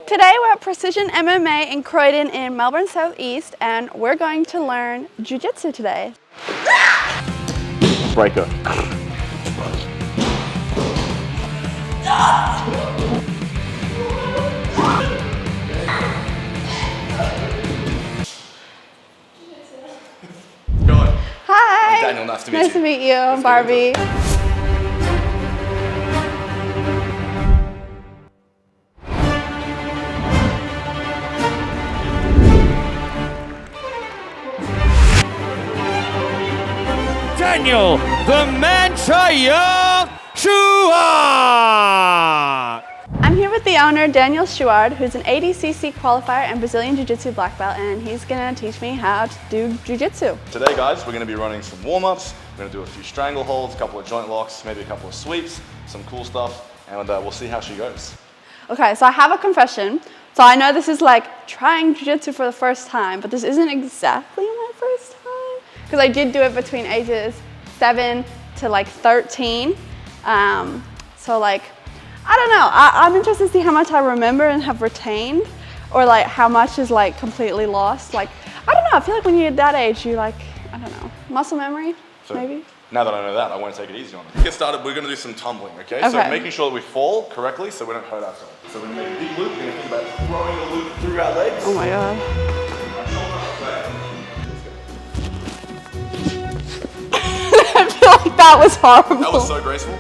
Today we're at Precision MMA in Croydon in Melbourne Southeast, and we're going to learn Jiu Jitsu today. Breaker. Hi. I'm Daniel, nice to meet you. Nice to meet you. I'm Barbie. Daniel, the man Chua! I'm here with the owner, Daniel Chouard, who's an ADCC qualifier and Brazilian Jiu Jitsu black belt, and he's gonna teach me how to do Jiu Jitsu. Today, guys, we're going to be running some warm-ups. We're going to do a few strangle holds, a couple of joint locks, maybe a couple of sweeps, some cool stuff, and we'll see how she goes. Okay, so I have a confession. So I know this is like trying Jiu Jitsu for the first time, but this isn't exactly my first time, because I did do it between ages 7 to like 13. So like, I don't know, I'm interested to see how much I remember and have retained, or like how much is like completely lost. Like, I don't know, I feel like when you're that age, you like, I don't know, muscle memory, So, maybe? now that I know that, I won't take it easy on it. To get started, we're going to do some tumbling, okay? So making sure that we fall correctly so we don't hurt ourselves. So we're going to make a big loop. We're going to think about throwing a loop through our legs. Oh my God. I feel like that was horrible. That was so graceful.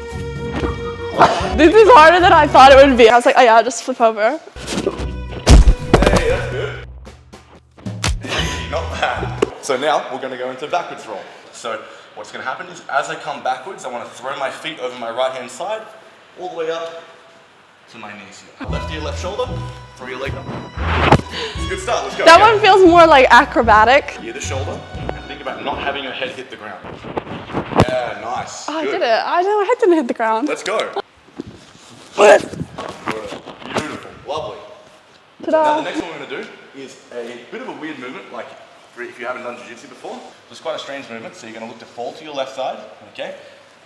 This is harder than I thought it would be. I was like, oh yeah, just flip over. Hey, that's good. Not bad. So now we're going to go into backwards roll. So what's going to happen is as I come backwards, I want to throw my feet over my right hand side, all the way up to my knees here. Left ear, left shoulder, throw your leg up. It's a good start, let's go. That one feels more like acrobatic. Ear to shoulder, and think about not having your head hit the ground. Yeah, nice. Oh, I Good. did it. I know, my head didn't hit the ground. Let's go. What? Beautiful, lovely. Ta-da. Now the next one we're going to do is a bit of a weird movement, like if you haven't done jiu-jitsu before. It's quite a strange movement, so you're going to look to fall to your left side, okay?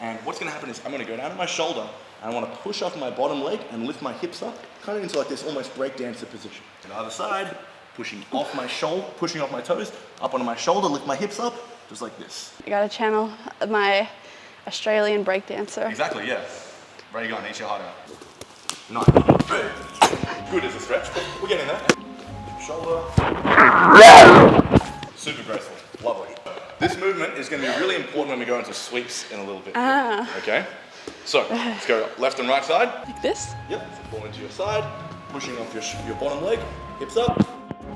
And what's going to happen is I'm going to go down to my shoulder, and I want to push off my bottom leg and lift my hips up, kind of into like this almost breakdancer position. To the other side, pushing off my shoulder, pushing off my toes, up onto my shoulder, lift my hips up, just like this. I gotta channel my Australian breakdancer. Exactly, yeah. Ready to go, eat your heart out. Nice. Good as a stretch. We're getting there. Shoulder. Super graceful. Lovely. This movement is going to be really important when we go into sweeps in a little bit. Okay? So, let's go left and right side. Like this? Yep. So fall into your side, pushing off your bottom leg, hips up.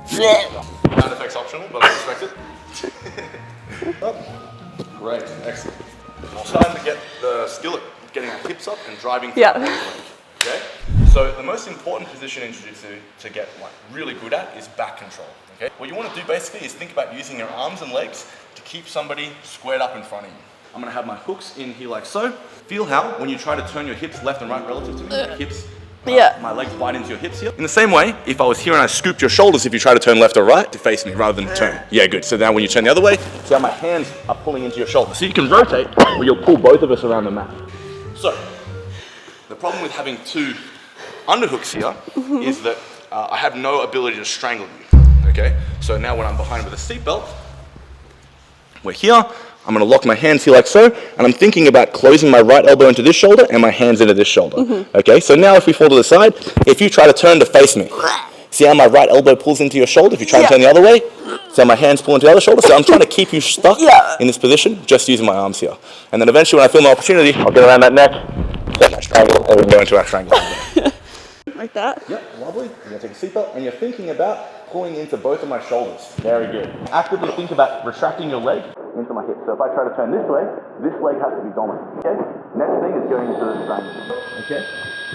Sound effects optional, but I respect it. Up. Great. Excellent. Now it's time to get the skill at getting our hips up and driving through our bottom leg. Okay? So the most important position in Jiu-Jitsu to get like really good at is back control. Okay? What you want to do basically is think about using your arms and legs to keep somebody squared up in front of you. I'm going to have my hooks in here like so. Feel how when you try to turn your hips left and right relative to me, my hips, my legs bite into your hips here. In the same way, if I was here and I scooped your shoulders, if you try to turn left or right to face me rather than turn. Yeah, good. So now when you turn the other way, see how my hands are pulling into your shoulders. So you can rotate or you'll pull both of us around the mat. So, the problem with having two underhooks here is that I have no ability to strangle you, okay? So now when I'm behind with a seatbelt, we're here, I'm gonna lock my hands here like so, and I'm thinking about closing my right elbow into this shoulder and my hands into this shoulder, okay? So now if we fall to the side, if you try to turn to face me, see how my right elbow pulls into your shoulder? If you try to turn the other way, see how my hands pull into the other shoulder? So I'm trying to keep you stuck in this position, just using my arms here. And then eventually when I feel my opportunity, I'll get around that neck, get my strangle, and we'll go into our strangle. Like that? Yep, lovely. You're gonna take a seatbelt and you're thinking about pulling into both of my shoulders. Very good. Actively think about retracting your leg into my hip. So if I try to turn this way, this leg has to be dominant. Okay? Next thing is going into the strangle. Okay?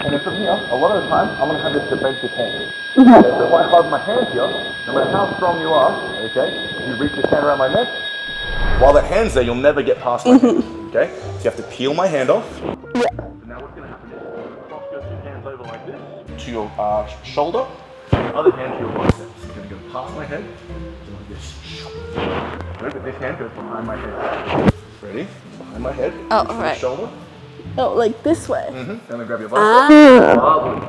And then from here, a lot of the time, I'm gonna have this defensive hand. Okay? So if I hug my hand here, no matter how strong you are, okay, you reach your hand around my neck. While that hand's there, you'll never get past my hand. Okay? So you have to peel my hand off. So now what's gonna happen is cross your two hands over like this to your shoulder, other hand to your biceps. You're going to go past my head, do like this. Good, but this hand goes behind my head. Ready? Behind my head. Oh, all right. Shoulder. Oh, like this way. Then I grab your bicep.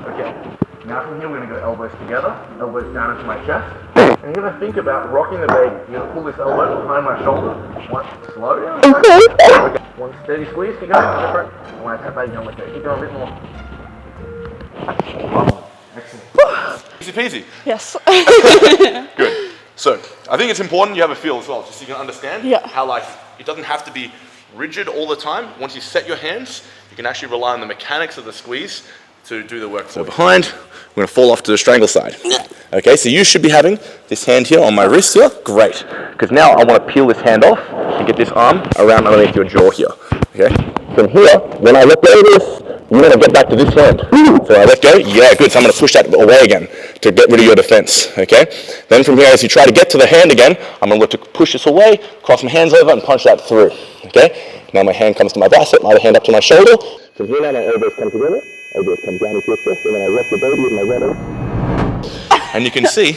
Okay. Now from here we're going to go elbows together, elbows down into my chest. And you're going to think about rocking the baby. You're going to pull this elbow behind my shoulder. One, slow down. Okay. One steady squeeze, keep going, separate. And when I tap back, you'll let go. Keep going a bit more. Excellent. Easy peasy. Yes. Good. So, I think it's important you have a feel as well, just so you can understand how like, it doesn't have to be rigid all the time. Once you set your hands, you can actually rely on the mechanics of the squeeze to do the work. So behind, we're going to fall off to the strangle side. Okay, so you should be having this hand here on my wrist here. Great. Because now I want to peel this hand off and get this arm around underneath your jaw here. Okay. From here, when I let go of this, you're going to get back to this hand. So I let go. Yeah, good. So I'm going to push that away again to get rid of your defense. Okay. Then from here, as you try to get to the hand again, I'm going to look to push this away, cross my hands over, and punch that through. Okay. Now my hand comes to my bicep, my other hand up to my shoulder. From here now, my elbows come together. Elbows come down into your chest, and then I rest the baby with my right arm. And you can see,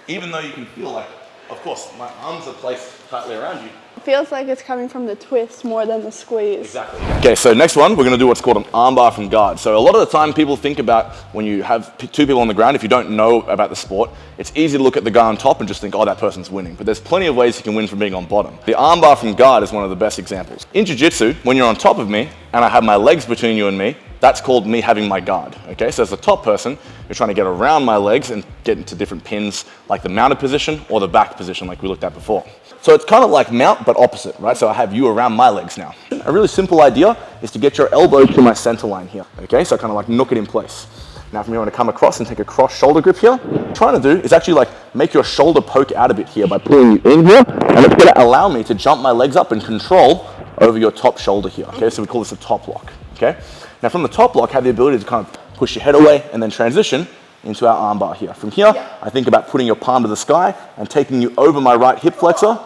even though you can feel like, of course, my arms are placed tightly around you. It feels like it's coming from the twist more than the squeeze. Exactly. Okay, so next one, we're going to do what's called an armbar from guard. So a lot of the time people think about when you have two people on the ground, if you don't know about the sport, it's easy to look at the guy on top and just think, oh, that person's winning. But there's plenty of ways you can win from being on bottom. The armbar from guard is one of the best examples. In jiu-jitsu, when you're on top of me and I have my legs between you and me, that's called me having my guard, okay? So as the top person, you're trying to get around my legs and get into different pins, like the mounted position or the back position like we looked at before. So it's kind of like mount, but opposite, right? So I have you around my legs now. A really simple idea is to get your elbow to my center line here, okay? So kind of like nook it in place. Now from here, I'm gonna come across and take a cross shoulder grip here. What I'm trying to do is actually like make your shoulder poke out a bit here by pulling you in here, and it's gonna allow me to jump my legs up and control over your top shoulder here, okay? So we call this a top lock, okay? Now from the top lock, have the ability to kind of push your head away and then transition into our arm bar here. From here, I think about putting your palm to the sky and taking you over my right hip flexor,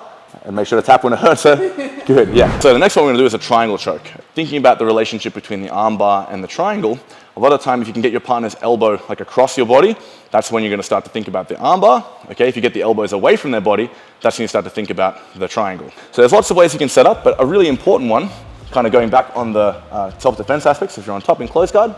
and make sure to tap when it hurts. Good, yeah. So the next one we're gonna do is a triangle choke. Thinking about the relationship between the arm bar and the triangle, a lot of the time if you can get your partner's elbow like across your body, that's when you're gonna start to think about the arm bar. Okay, if you get the elbows away from their body, that's when you start to think about the triangle. So there's lots of ways you can set up, but a really important one, kind of going back on the self-defense aspects, if you're on top in close guard,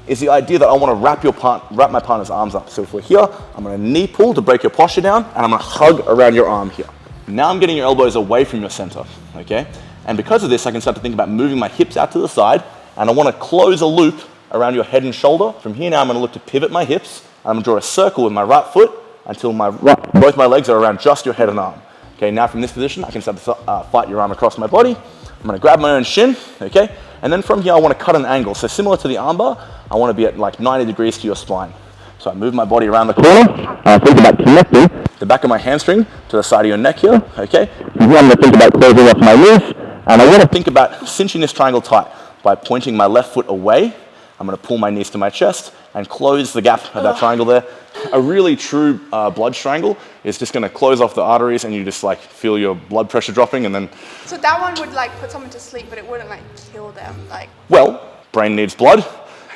is the idea that I want to wrap my partner's arms up. So if we're here, I'm going to knee pull to break your posture down, and I'm going to hug around your arm here. Now I'm getting your elbows away from your center, okay? And because of this, I can start to think about moving my hips out to the side, and I want to close a loop around your head and shoulder. From here now, I'm going to look to pivot my hips, and I'm going to draw a circle with my right foot until both my legs are around just your head and arm. Okay, now from this position, I can start to fight your arm across my body. I'm going to grab my own shin, okay? And then from here, I want to cut an angle. So similar to the armbar, I want to be at like 90 degrees to your spine. So I move my body around the corner, and I think about connecting the back of my hamstring to the side of your neck here, okay? From here, I'm going to think about closing off my knees, and I want to think about cinching this triangle tight by pointing my left foot away. I'm going to pull my knees to my chest and close the gap of that triangle there. A really true blood triangle is just going to close off the arteries, and you just like feel your blood pressure dropping, and then... So that one would like put someone to sleep, but it wouldn't like kill them, like... Well, brain needs blood.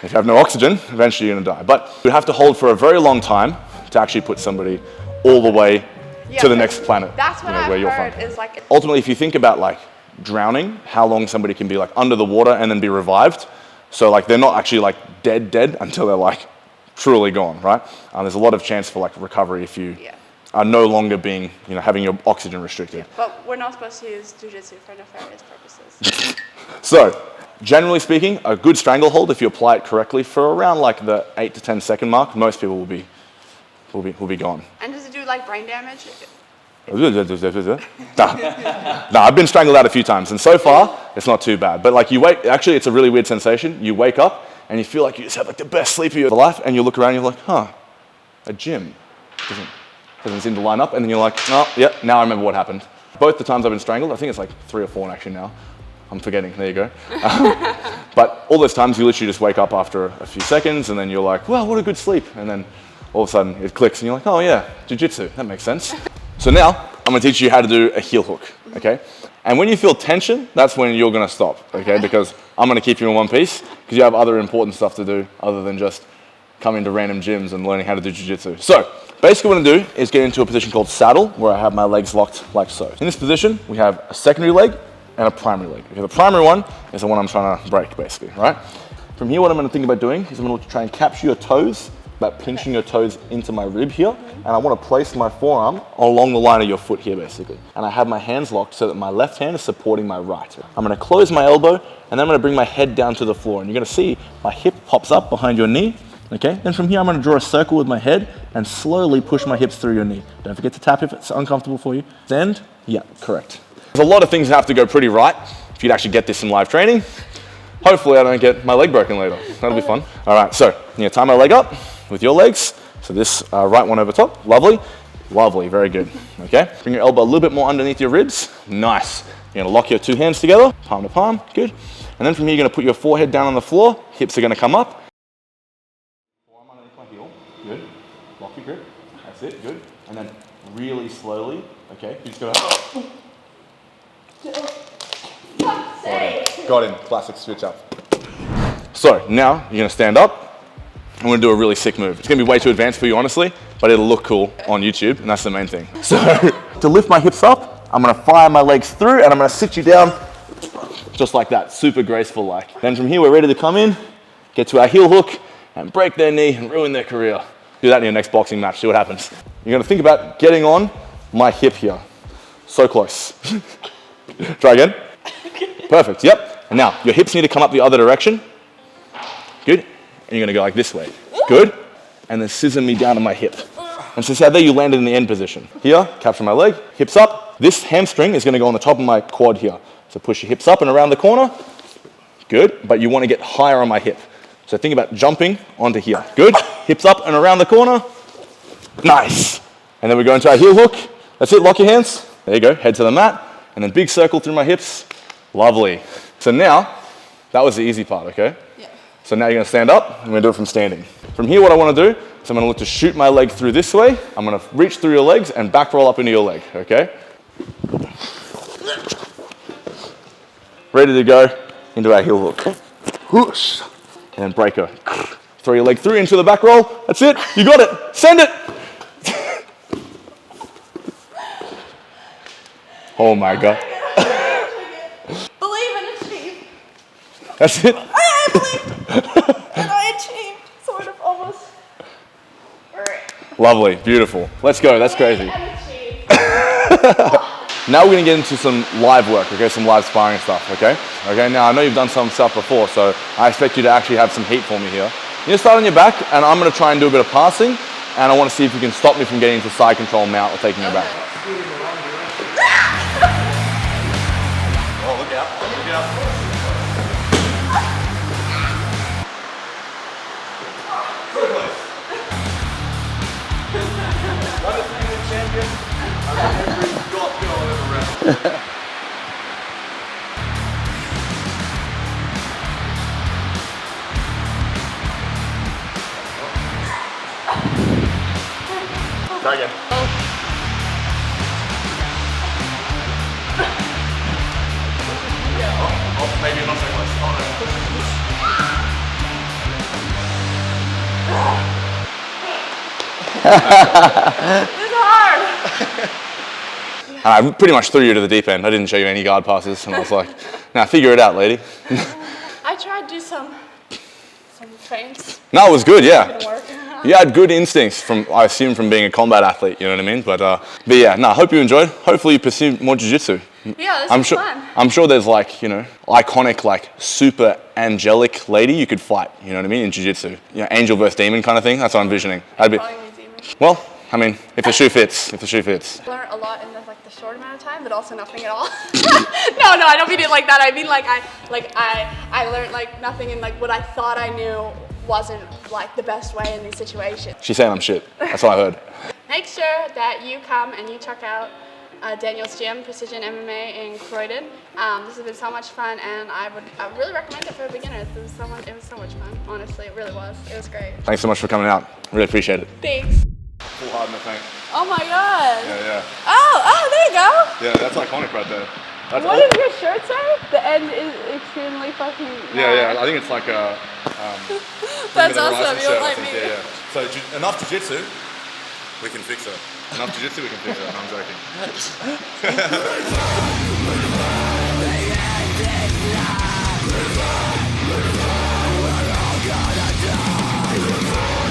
If you have no oxygen, eventually you're going to die. But you have to hold for a very long time to actually put somebody all the way to the next planet. That's what I've heard is like... Ultimately, if you think about like drowning, how long somebody can be like under the water and then be revived. So like they're not actually like dead until they're like truly gone, right? There's a lot of chance for like recovery if you are no longer being, you know, having your oxygen restricted. Yeah, but we're not supposed to use jiu-jitsu for nefarious purposes. So, generally speaking, a good stranglehold, if you apply it correctly, for around like the 8 to 10 second mark, most people will be gone. And does it do like brain damage? No, I've been strangled out a few times, and so far it's not too bad. But like you wake, actually, it's a really weird sensation. You wake up and you feel like you just have like the best sleep of your life, and you look around and you're like, huh, a gym doesn't seem to line up, and then you're like, oh, yeah, now I remember what happened. Both the times I've been strangled, I think it's like 3 or 4 actually now. I'm forgetting, there you go. But all those times you literally just wake up after a few seconds, and then you're like, wow, what a good sleep. And then all of a sudden it clicks and you're like, oh yeah, jiu-jitsu, that makes sense. So now I'm gonna teach you how to do a heel hook, okay? And when you feel tension, that's when you're gonna stop, okay? Because I'm gonna keep you in one piece, because you have other important stuff to do other than just coming to random gyms and learning how to do jiu-jitsu. So basically what I'm gonna do is get into a position called saddle, where I have my legs locked like so. In this position, we have a secondary leg and a primary leg. Okay, the primary one is the one I'm trying to break, basically, right? From here, what I'm gonna think about doing is I'm gonna try and capture your toes about pinching your toes into my rib here, and I want to place my forearm along the line of your foot here, basically. And I have my hands locked so that my left hand is supporting my right. I'm going to close my elbow, and then I'm going to bring my head down to the floor, and you're going to see my hip pops up behind your knee. Okay, then from here I'm going to draw a circle with my head and slowly push my hips through your knee. Don't forget to tap if it's uncomfortable for you. Stand. Yeah, correct. There's a lot of things that have to go pretty right if you'd actually get this in live training. Hopefully I don't get my leg broken later. That'll be fun. All right, so I'm going to tie my leg up with your legs. So this right one over top. Lovely. Lovely, very good. Okay, bring your elbow a little bit more underneath your ribs. Nice. You're going to lock your two hands together, palm to palm. Good. And then from here you're going to put your forehead down on the floor. Hips are going to come up. Good. Lock your grip. That's it. Good. And then really slowly. Okay. You just gotta. Got him. Classic switch up. So now you're gonna stand up. I'm gonna do a really sick move. It's gonna be way too advanced for you, honestly, but it'll look cool on YouTube, and that's the main thing. So to lift my hips up, I'm gonna fire my legs through, and I'm gonna sit you down, just like that. Super graceful like. Then from here, we're ready to come in, get to our heel hook, and break their knee and ruin their career. Do that in your next boxing match, see what happens. You're gonna think about getting on my hip here. So close. Try again. Perfect, yep. And now, your hips need to come up the other direction. Good. And you're gonna go like this way. Good. And then scissor me down to my hip. And so see how there you landed in the end position. Here, capture my leg, hips up. This hamstring is gonna go on the top of my quad here. So push your hips up and around the corner. Good, but you wanna get higher on my hip. So think about jumping onto here. Good. Hips up and around the corner. Nice. And then we go into our heel hook. That's it, lock your hands. There you go, head to the mat. And then big circle through my hips. Lovely. So now, that was the easy part, okay? Yeah. So now you're gonna stand up. I'm gonna do it from standing. From here, what I wanna do is I'm gonna look to shoot my leg through this way. I'm gonna reach through your legs and back roll up into your leg, okay? Ready to go into our heel hook. Whoosh. And then break her. Throw your leg through into the back roll. That's it. You got it. Send it. Oh my God. Believe and achieve. That's it. I believed and I achieved, sort of, almost. Lovely. Beautiful. Let's go. That's crazy. Now we're going to get into some live work, okay? Some live sparring stuff, okay? Okay, now I know you've done some stuff before, so I expect you to actually have some heat for me here. You're going to start on your back, and I'm going to try and do a bit of passing, and I want to see if you can stop me from getting into side control mount or taking your back. Oh, look out. Look out. Undefeated champion. Every Goth Girl ever wrestled. Try again. Oh, maybe not so close. This is hard. And I pretty much threw you to the deep end. I didn't show you any guard passes, and I was like, "Now figure it out, lady." I tried to do some feints. No, it was good, yeah. Didn't work. You had good instincts from, I assume, from being a combat athlete. You know what I mean? But yeah, no. I hope you enjoyed. Hopefully, you pursue more jiu-jitsu. Yeah, this is fun. I'm sure there's like, you know, iconic, like super angelic lady you could fight. You know what I mean? In jiu-jitsu, you know, angel versus demon kind of thing. That's what I'm envisioning. That'd be. Well, I mean, if the shoe fits, if the shoe fits. I learned a lot in the short amount of time, but also nothing at all. no, I don't mean it like that. I mean I learned like nothing, and like what I thought I knew wasn't like the best way in these situations. She's saying I'm shit. That's what I heard. Make sure that you come and you check out Daniel's gym, Precision MMA in Croydon. This has been so much fun, and I would really recommend it for beginners. It was so much fun. Honestly, it really was. It was great. Thanks so much for coming out. Really appreciate it. Thanks. Full hard in the tank. Oh my God. Yeah. Oh, there you go. Yeah, that's iconic right there. That's what does your shirt say? The end is extremely fucking long. Yeah. I think it's like a. That's awesome. You like me. Yeah. So enough jiu-jitsu, we can fix her. Enough jiu-jitsu, we can fix her. I'm joking.